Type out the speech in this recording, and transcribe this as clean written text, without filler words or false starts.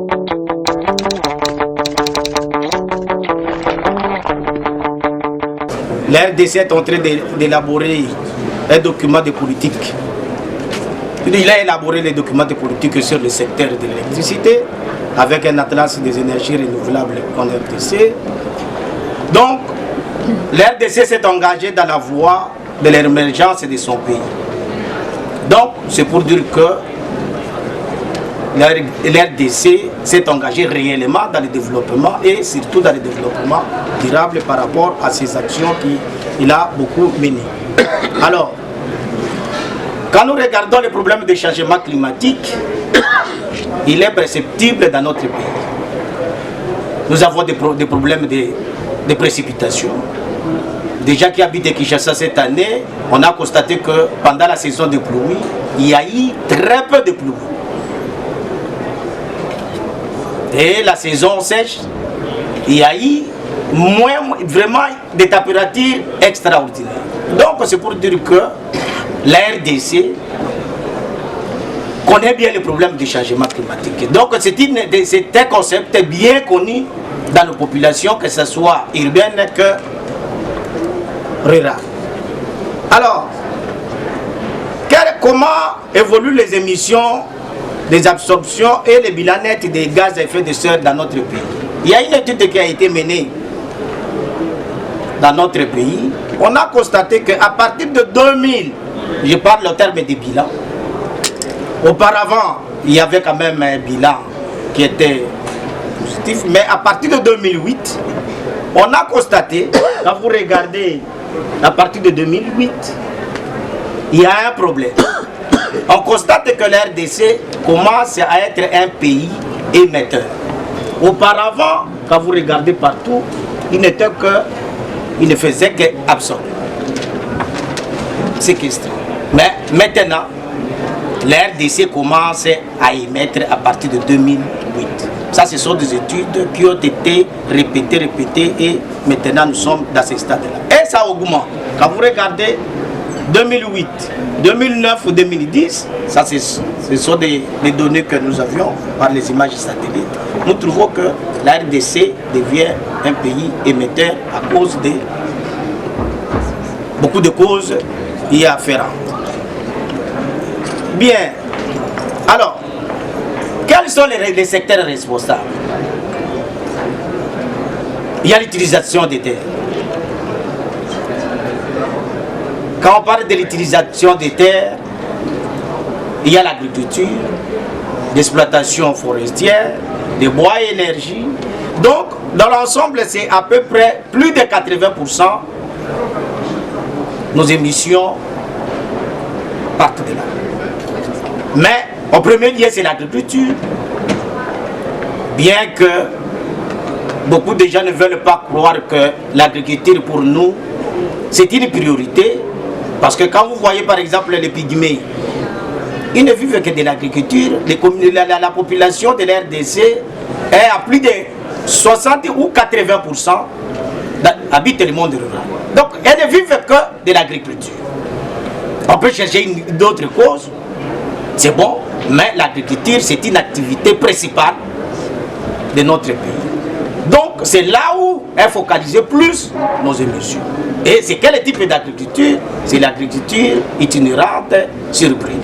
La RDC est en train d'élaborer un document de politique. Il a élaboré les documents de politique sur le secteur de l'électricité avec un atlas des énergies renouvelables en RDC. Donc, la RDC s'est engagée dans la voie de l'émergence de son pays. Donc, c'est pour dire que l'RDC s'est engagée réellement dans le développement et surtout dans le développement durable par rapport à ces actions qu'il a beaucoup menées. Alors, quand nous regardons les problèmes de changement climatique, il est perceptible dans notre pays. Nous avons des problèmes de précipitations. Déjà qui habitent Kinshasa cette année, on a constaté que pendant la saison de pluie, il y a eu très peu de pluie. Et la saison sèche, il y a eu vraiment des températures extraordinaires. Donc c'est pour dire que la RDC connaît bien les problèmes du changement climatique. Donc c'est un concept bien connu dans nos populations, que ce soit urbaine que rurale. Alors, comment évoluent les émissions, des absorptions et les bilans nets des gaz à effet de serre dans notre pays? Il y a une étude qui a été menée dans notre pays. On a constaté qu'à partir de 2000, je parle au terme des bilans, auparavant, il y avait quand même un bilan qui était positif, mais à partir de 2008, on a constaté, quand vous regardez à partir de 2008, il y a un problème. On constate que la RDC commence à être un pays émetteur. Auparavant, quand vous regardez partout, il ne faisait qu'absorber. Séquestrer. Mais maintenant, la RDC commence à émettre à partir de 2008. Ça, ce sont des études qui ont été répétées et maintenant nous sommes dans ce stade-là. Et ça augmente. Quand vous regardez 2008, 2009 ou 2010, ça ce sont des données que nous avions par les images satellites. Nous trouvons que la RDC devient un pays émetteur à cause de beaucoup de causes y afférentes. Bien. Alors, quels sont les secteurs responsables? Il y a l'utilisation des terres. Quand on parle de l'utilisation des terres, il y a l'agriculture, l'exploitation forestière, des bois et énergie. Donc, dans l'ensemble, c'est à peu près plus de 80% nos émissions partent de là. Mais, en premier lieu, c'est l'agriculture. Bien que beaucoup de gens ne veulent pas croire que l'agriculture, pour nous, c'est une priorité. Parce que quand vous voyez par exemple les pygmées, ils ne vivent que de l'agriculture. La population de l'RDC est à plus de 60 ou 80% habite le monde rural. Donc elles ne vivent que de l'agriculture. On peut chercher d'autres causes, c'est bon, mais l'agriculture c'est une activité principale de notre pays. Donc c'est là où est focalisé plus nos émissions. Et c'est quel type d'agriculture? C'est l'agriculture itinérante sur brûlée.